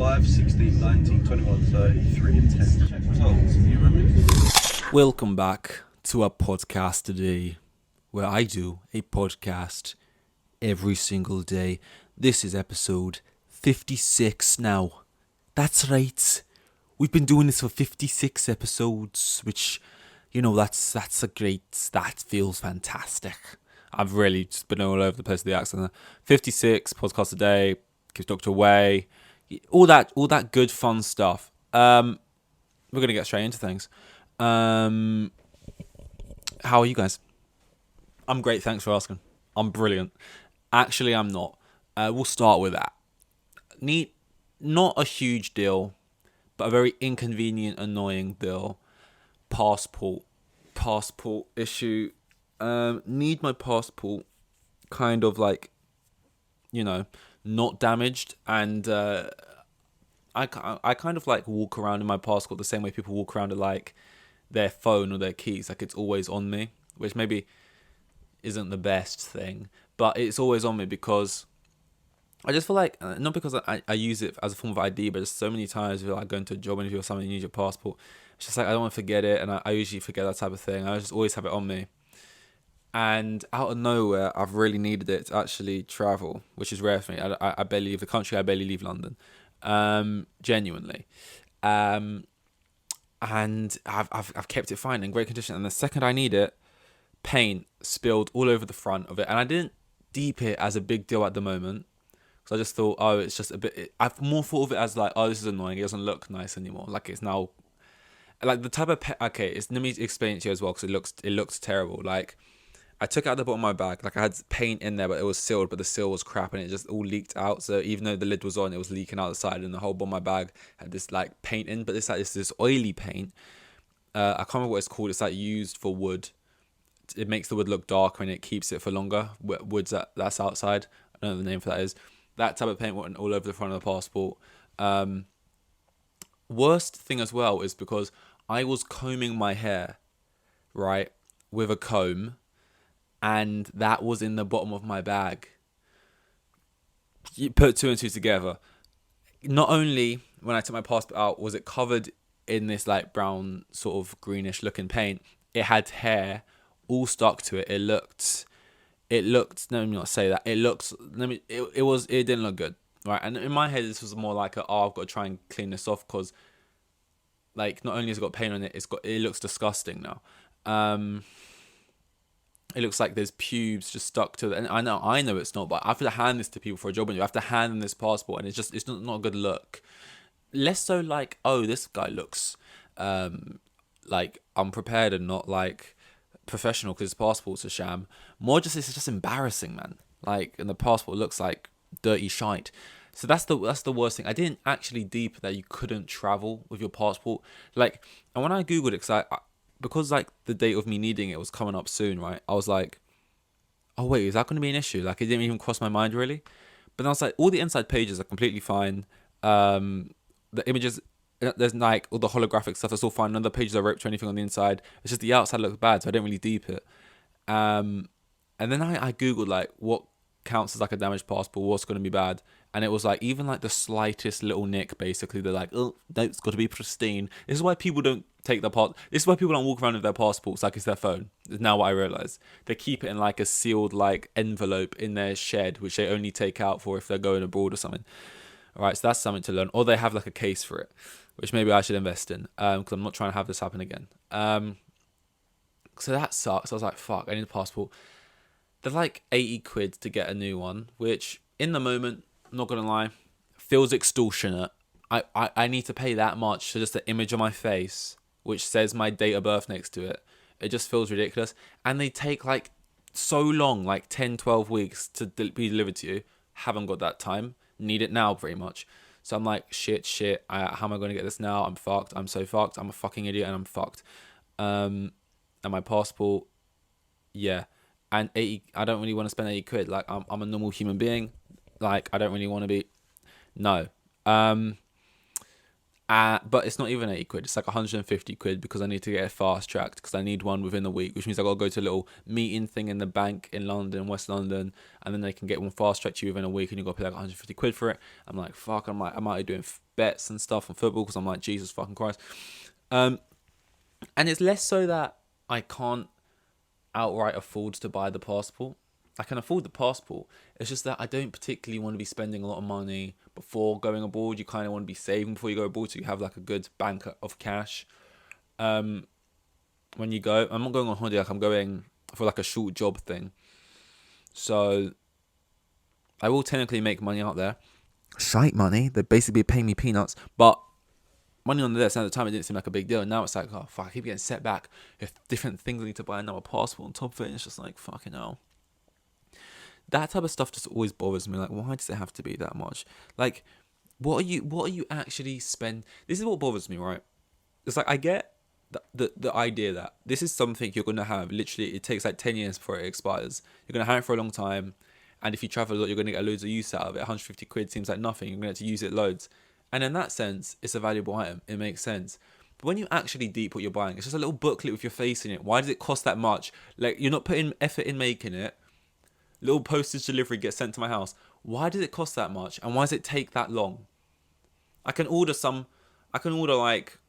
5, 16, 19, 21, 30, 3 and 10. Check results. You remember? Welcome back to our podcast today, where I do a podcast every single day. This is episode 56 now. That's right. We've been doing this for 56 episodes, which, that feels fantastic. I've really just been all over the place with the accent. 56 podcasts a day, keeps Doctor away, all that good fun stuff. We're gonna get straight into things. How are you guys? I'm great, thanks for asking. I'm brilliant. Actually, I'm not. We'll start with that. Not a huge deal, but a very inconvenient, annoying deal. Passport issue. Need my passport kind of not damaged, and I kind of walk around in my passport the same way people walk around with their phone or their keys, it's always on me, which maybe isn't the best thing, but it's always on me because I just feel not because I use it as a form of ID, but just so many times if you're going to a job interview or something, you need your passport. It's just I don't want to forget it, and I usually forget that type of thing. I just always have it on me. And out of nowhere, I've really needed it to actually travel, which is rare for me. I barely leave the country. I barely leave London, genuinely. And I've kept it fine in great condition. And the second I need it, paint spilled all over the front of it. And I didn't deep it as a big deal at the moment, because I just thought, it's just a bit. I've more thought of it as this is annoying. It doesn't look nice anymore. It's now the type of let me explain it to you as well, because it looks terrible. I took it out the bottom of my bag. I had paint in there, but it was sealed, but the seal was crap and it just all leaked out. So even though the lid was on, it was leaking out the side, and the whole bottom of my bag had this paint in, but it's this oily paint. I can't remember what it's called. It's used for wood. It makes the wood look darker and it keeps it for longer. Wood's that's outside. I don't know what the name for that is. That type of paint went all over the front of the passport. Worst thing as well is because I was combing my hair, right, with a comb, and that was in the bottom of my bag. You put two and two together. Not only when I took my passport out was it covered in this brown sort of greenish looking paint, it had hair all stuck to it. It looked. Let me not say that. It didn't look good, right? And in my head, this was more I've got to try and clean this off because, not only has it got paint on it, it looks disgusting now. It looks like there's pubes just stuck to it. And I know it's not, but I have to hand this to people for a job, and you have to hand them this passport, and it's not a good look. Less so this guy looks unprepared and not professional because his passport's a sham. More just it's just embarrassing, man. And the passport looks like dirty shite. So that's the worst thing. I didn't actually deep that you couldn't travel with your passport. And when I googled it, because the date of me needing it was coming up soon, right? I was oh wait, is that going to be an issue? It didn't even cross my mind really. But then I was all the inside pages are completely fine. The images, there's all the holographic stuff, that's all fine. None of the pages are ripped or anything on the inside. It's just the outside looks bad, so I didn't really deep it. And then I googled what counts as a damaged passport, what's going to be bad, and it was even the slightest little nick, basically they're oh no, it's got to be pristine. This is why people don't take their this is why people don't walk around with their passports it's their phone. Is now what I realize. They keep it in a sealed envelope in their shed, which they only take out for if they're going abroad or something. All right, so that's something to learn. Or they have a case for it, which maybe I should invest in, because I'm not trying to have this happen again. So that sucks. I was fuck, I need a passport. They're 80 quid to get a new one, which in the moment, I'm not gonna lie, feels extortionate. I need to pay that much for just the image of my face, which says my date of birth next to it. It just feels ridiculous. And they take so long, 10, 12 weeks to be delivered to you. Haven't got that time. Need it now, pretty much. So I'm shit. How am I going to get this now? I'm fucked. I'm so fucked. I'm a fucking idiot and I'm fucked. And my passport, yeah. And 80, I don't really want to spend 80 quid. I'm a normal human being. I don't really want to be, no. And But it's not even 80 quid. It's like 150 quid because I need to get it fast tracked because I need one within a week, which means I got to go to a little meeting thing in the bank in London, West London, and then they can get one fast tracked to you within a week and you got to pay like 150 quid for it. I'm like, fuck, I'm out here doing bets and stuff on football because I'm like, Jesus fucking Christ. And it's less so that I can't outright afford to buy the passport. I can afford the passport. It's just that I don't particularly want to be spending a lot of money before going abroad. You kind of want to be saving before you go abroad so you have like a good bank of cash. When you go, I'm not going on holiday, like I'm going for like a short job thing. So I will technically make money out there. Shite money. They basically pay me peanuts. But money on this, at the time it didn't seem like a big deal. And now it's like, oh fuck, I keep getting set back. If different things I need to buy another passport on top of it. And it's just like, fucking hell. That type of stuff just always bothers me. Like, why does it have to be that much? Like, what are you actually spend? This is what bothers me, right? It's like I get the idea that this is something you're gonna have. Literally, it takes like 10 years before it expires. You're gonna have it for a long time, and if you travel a lot, you're gonna get loads of use out of it. 150 quid seems like nothing. You're gonna have to use it loads, and in that sense, it's a valuable item. It makes sense. But when you actually deep what you're buying, it's just a little booklet with your face in it. Why does it cost that much? Like, you're not putting effort in making it. Little postage delivery gets sent to my house. Why does it cost that much? And why does it take that long? I can order like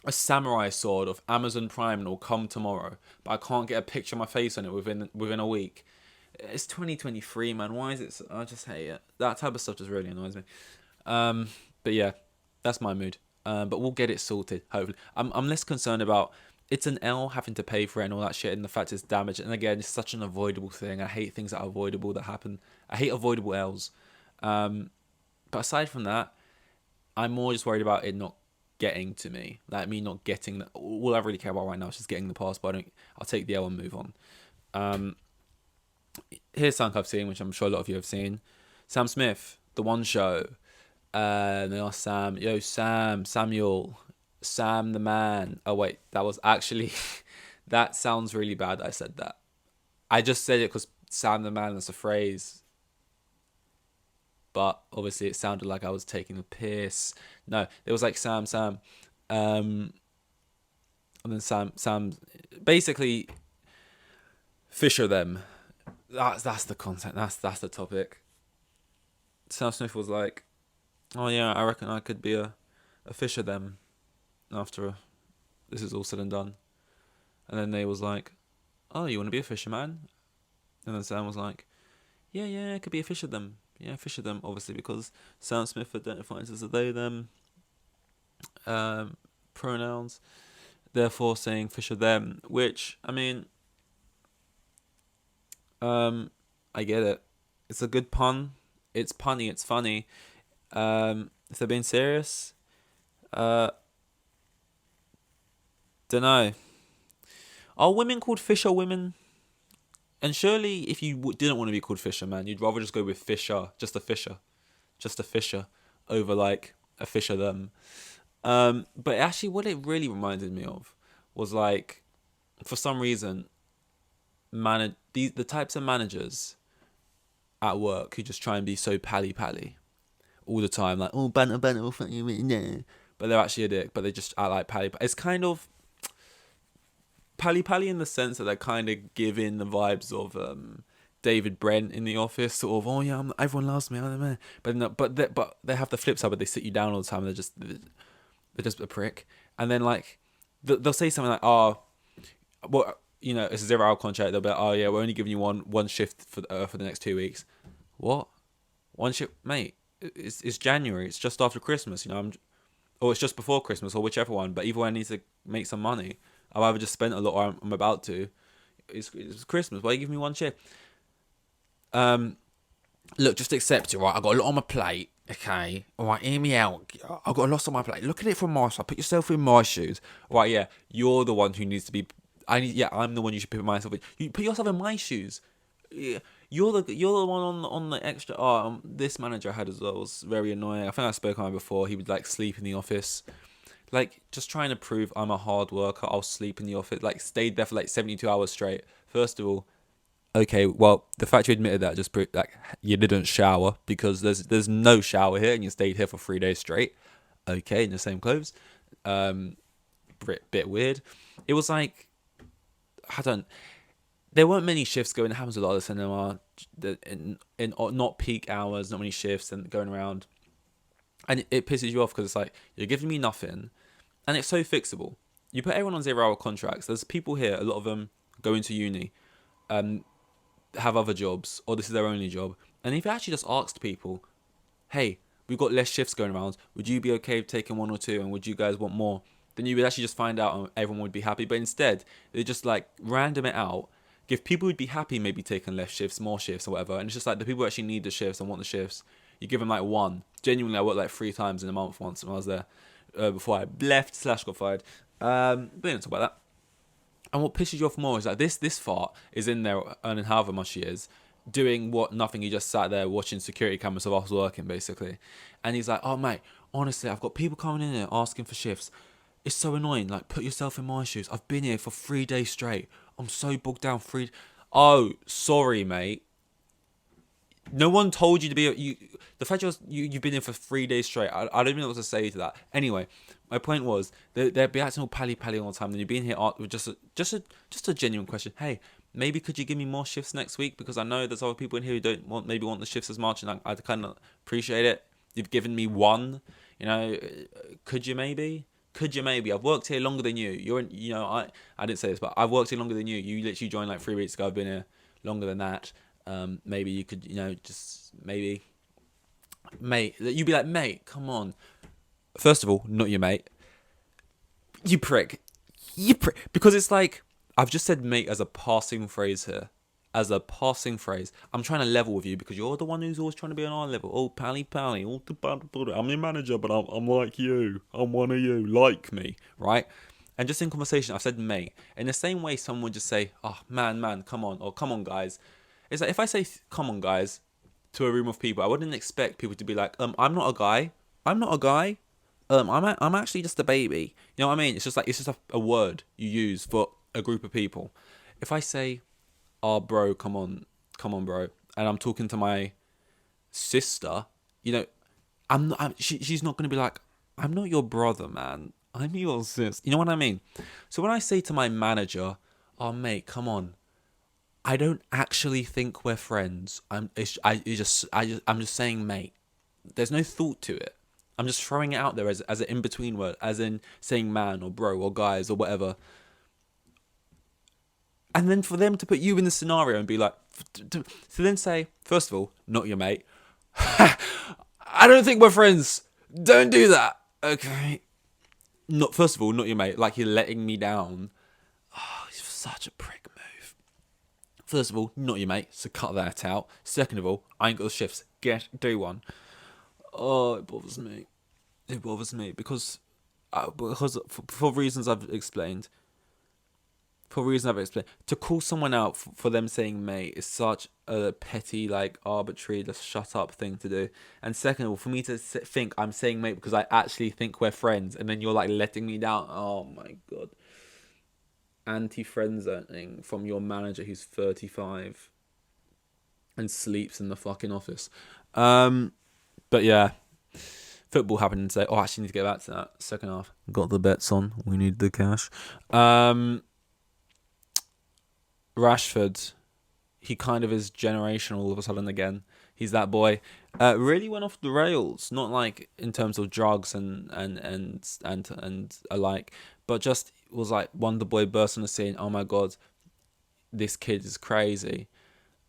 a samurai sword of Amazon Prime and it'll come tomorrow. But I can't get a picture of my face on it within a week. It's 2023, man. Why is it I just hate it. That type of stuff just really annoys me. But yeah, that's my mood. But we'll get it sorted, hopefully. I'm less concerned about it's an L having to pay for it and all that shit, and the fact it's damaged. And again, it's such an avoidable thing. I hate things that are avoidable that happen. I hate avoidable L's. But aside from that, I'm more just worried about it not getting to me. Like me not getting that. All I really care about right now is just getting the passport. I'll take the L and move on. Here's something I've seen, which I'm sure a lot of you have seen. Sam Smith, The One Show. They asked Sam, yo, Samuel, Sam the man. Oh wait, that was actually that sounds really bad that I said that. I just said it because Sam the man is a phrase, but obviously it sounded like I was taking a piss. No, it was like Sam, and then Sam, basically Fisherthem. That's the content. That's the topic. Sam Smith was like, oh yeah, I reckon I could be a Fisherthem after this is all said and done. And then they was like, oh, you want to be a fisherman? And then Sam was like, yeah, I could be a Fisherthem. Yeah, Fisherthem, obviously, because Sam Smith identifies as a they, them pronouns, therefore saying Fisherthem, which, I mean, I get it. It's a good pun. It's punny, it's funny. If they're being serious, dunno. Are women called Fisher women? And surely, if you didn't want to be called Fisher, man, you'd rather just go with Fisher, just a Fisher, over like a Fisherthem. But actually, what it really reminded me of was like, for some reason, the types of managers at work who just try and be so pally all the time, like, oh, banter, oh, fuck you, yeah. But they're actually a dick, but they just act like pally. It's kind of pally in the sense that they kind of give in the vibes of David Brent in The Office, sort of, oh yeah, everyone loves me, but they have the flip side, but they sit you down all the time. They're just a prick, and then like they'll say something like, oh, well, you know, it's a 0-hour contract. They'll be like, oh yeah, we're only giving you one shift for the next 2 weeks. What? One shift, mate? It's January. It's just after Christmas, you know. Or it's just before Christmas, or whichever one. But either way, I need to make some money. I've either just spent a lot, or I'm about to. It's Christmas. Why are you giving me one shift? Look, just accept it, right? I got a lot on my plate. Okay, all right, hear me out. I've got a lot on my plate. Look at it from my side. Put yourself in my shoes. Right? Yeah, you're the one who needs to be. I'm the one you should put myself in. You put yourself in my shoes. Yeah, you're the one on the extra. This manager I had as well was very annoying. I think I spoke on him before. He would like sleep in the office, like just trying to prove I'm a hard worker. I'll sleep in the office. Like stayed there for like 72 hours straight. First of all, okay, well the fact you admitted that just proved like you didn't shower, because there's no shower here and you stayed here for 3 days straight. Okay, in the same clothes. Bit weird. It was like, I don't. There weren't many shifts going. It happens a lot of the cinema in not peak hours, not many shifts and going around, and it pisses you off because it's like you're giving me nothing, and it's so fixable. You put everyone on 0 hour contracts. There's people here, a lot of them going to uni, have other jobs, or this is their only job. And if you actually just asked people, hey, we've got less shifts going around, would you be okay with taking 1 or 2, and would you guys want more? Then you would actually just find out and everyone would be happy. But instead, they just like random it out, give people who'd be happy maybe taking less shifts, more shifts or whatever. And it's just like the people who actually need the shifts and want the shifts, you give them like 1. Genuinely, I worked like 3 times in a month once when I was there, before I left / got fired. But we don't talk about that. And what pisses you off more is that this fart is in there earning however much he is, doing what nothing. He just sat there watching security cameras of us working, basically. And he's like, oh, mate, honestly, I've got people coming in here asking for shifts. It's so annoying. Like, put yourself in my shoes. I've been here for 3 days straight. I'm so bogged down. Oh, sorry, mate. No one told you to be. The fact you've been here for 3 days straight. I don't even know what to say to that. Anyway, my point was they'd be acting all pally all the time. Then you've been here with just a genuine question. Hey, maybe could you give me more shifts next week? Because I know there's other people in here who don't want the shifts as much, and I kind of appreciate it. You've given me 1. You know, could you maybe? I've worked here longer than you. I didn't say this, but I've worked here longer than you. You literally joined like 3 weeks ago. I've been here longer than that. Maybe you could, just maybe, mate. You'd be like, mate, come on. First of all, not your mate. You prick. Because it's like, I've just said mate as a passing phrase here. As a passing phrase. I'm trying to level with you because you're the one who's always trying to be on our level. Oh, pally. I'm your manager, but I'm like you. I'm one of you. Like me, right? And just in conversation, I've said mate. In the same way, someone would just say, oh, man, come on. Or come on, guys. It's like if I say, come on, guys, to a room of people, I wouldn't expect people to be like, I'm not a guy. I'm actually just a baby. You know what I mean? It's just a word you use for a group of people. If I say, oh, bro, come on, bro, and I'm talking to my sister, she's not going to be like, I'm not your brother, man. I'm your sis. You know what I mean? So when I say to my manager, oh, mate, come on, I don't actually think we're friends. I'm just saying, mate. There's no thought to it. I'm just throwing it out there as an in-between word, as in saying man or bro or guys or whatever. And then for them to put you in the scenario and be like, to then say, first of all, not your mate. I don't think we're friends. Don't do that. Okay. First of all, not your mate. Like you're letting me down. Oh, he's such a prick move. First of all, not your mate, so cut that out. Second of all, I ain't got the shifts. Do one. Oh, it bothers me. Because for reasons I've explained. To call someone out for them saying mate is such a petty, like arbitrary, just shut up thing to do. And second of all, for me to think I'm saying mate because I actually think we're friends, and then you're like letting me down. Oh my god. Anti-friend zoning from your manager who's 35 and sleeps in the fucking office. But yeah, football happened today. Oh, I actually need to get back to that. Second half. Got the bets on. We need the cash. Rashford, he kind of is generational all of a sudden again. He's that boy. Really went off the rails. Not like in terms of drugs and alike, but just was like Wonder Boy burst on the scene. Oh my god, this kid is crazy.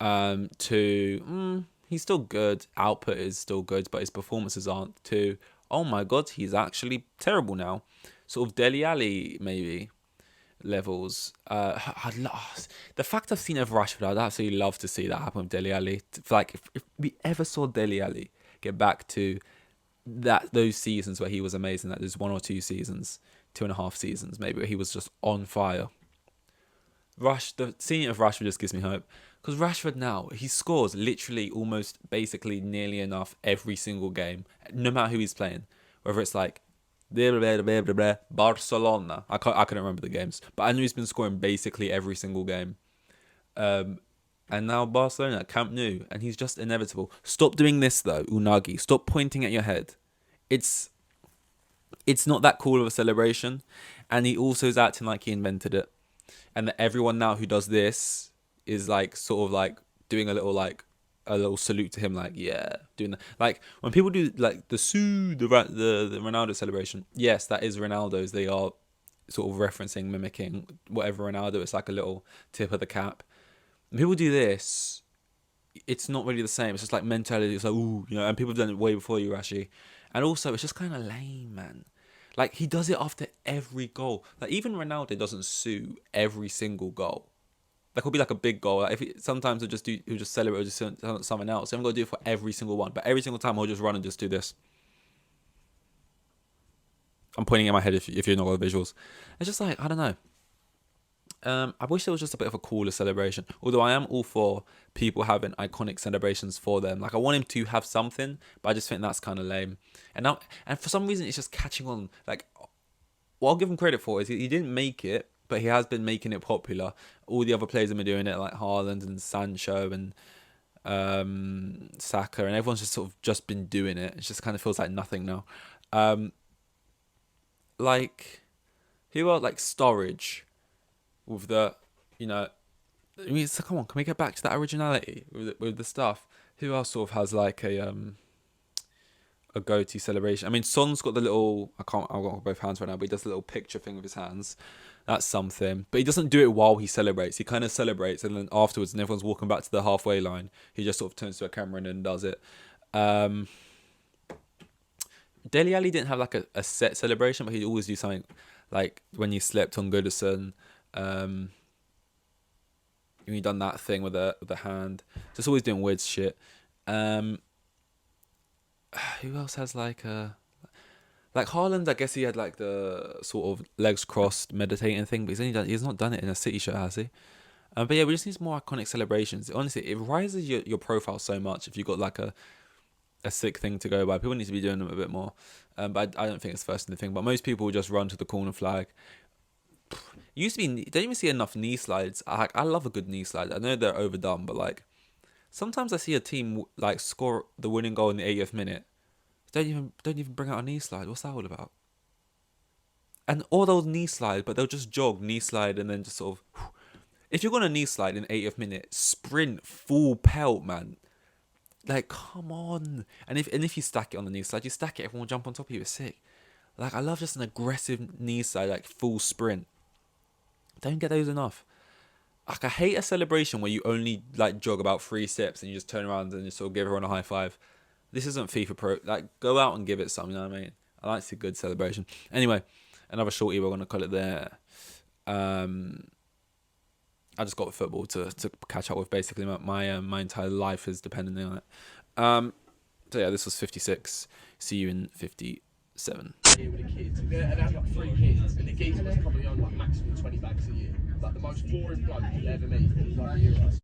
He's still good. Output is still good, but his performances aren't. To oh my god, he's actually terrible now. Sort of Dele Alli maybe levels. The fact I've seen of Rashford, I'd absolutely love to see that happen with Dele Alli. Like if we ever saw Dele Alli get back to those seasons where he was amazing, that there's 1 or 2 seasons, 2.5 seasons maybe, where he was just on fire. The seeing of Rashford just gives me hope. Because Rashford now, he scores literally almost basically nearly enough every single game, no matter who he's playing. Whether it's like Barcelona. I couldn't remember the games, but I knew he's been scoring basically every single game. And now Barcelona, Camp Nou, and he's just inevitable. Stop doing this though, Unagi. Stop pointing at your head. It's It's not that cool of a celebration, and he also is acting like he invented it, and that everyone now who does this is like sort of like doing a little salute to him, like yeah, doing that. Like when people do like the Ronaldo celebration, yes, that is Ronaldo's. They are sort of referencing, mimicking whatever Ronaldo. It's like a little tip of the cap. When people do this, it's not really the same. It's just like mentality. It's like ooh, you know, and people have done it way before you, Rashi. And also, it's just kind of lame, man. Like he does it after every goal. Like even Ronaldo doesn't sue every single goal. That could be like a big goal. Like sometimes he'll just celebrate or just something else. So I'm gonna do it for every single one. But every single time he'll just run and just do this. I'm pointing in my head if you're not got visuals. It's just like I don't know. I wish there was just a bit of a cooler celebration. Although I am all for people having iconic celebrations for them. Like I want him to have something, but I just think that's kind of lame. And for some reason it's just catching on. Like what I'll give him credit for is he didn't make it, but he has been making it popular. All the other players have been doing it, like Haaland and Sancho and Saka, and everyone's just sort of just been doing it. It just kind of feels like nothing now. Like who else? Like Storage. With the, you know, I mean, so come on, can we get back to that originality with the stuff? Who else sort of has like a goatee celebration? I mean, Son's got the little, I've got both hands right now, but he does the little picture thing with his hands. That's something. But he doesn't do it while he celebrates. He kind of celebrates, and then afterwards, and everyone's walking back to the halfway line, he just sort of turns to a camera and then does it. Dele Alli didn't have like a set celebration, but he'd always do something like when he slept on Goodison. He done that thing with the hand. Just always doing weird shit. Who else has like Haaland? I guess he had like the sort of legs crossed meditating thing, but he's not done it in a City shirt, has he? But yeah, we just need more iconic celebrations. Honestly, it rises your profile so much if you've got like a sick thing to go by. People need to be doing them a bit more. But I don't think it's first in the thing. But most people will just run to the corner flag. Used to be, don't even see enough knee slides. I love a good knee slide. I know they're overdone, but like sometimes I see a team like score the winning goal in the 80th minute. Don't even bring out a knee slide. What's that all about? And all those knee slides, but they'll just jog, knee slide, and then just sort of. If you're gonna knee slide in the 80th minute, sprint full pelt, man. Like come on. And if you stack it on the knee slide, you stack it. Everyone will jump on top of you. It's sick. Like I love just an aggressive knee slide, like full sprint. Don't get those enough. Like I hate a celebration where you only like jog about 3 steps and you just turn around and you sort of give everyone a high five. This isn't FIFA Pro. Like go out and give it something. You know what I mean? I like to see good celebration. Anyway, another shorty. We're gonna call it there. I just got football to catch up with. Basically, my entire life is dependent on it. So yeah, this was 56. See you in 57. Here with the kids, and I had like 3 kids, and the geezer was probably on like maximum 20 bags a year. Like the most boring bloke you'll ever meet, like Euros.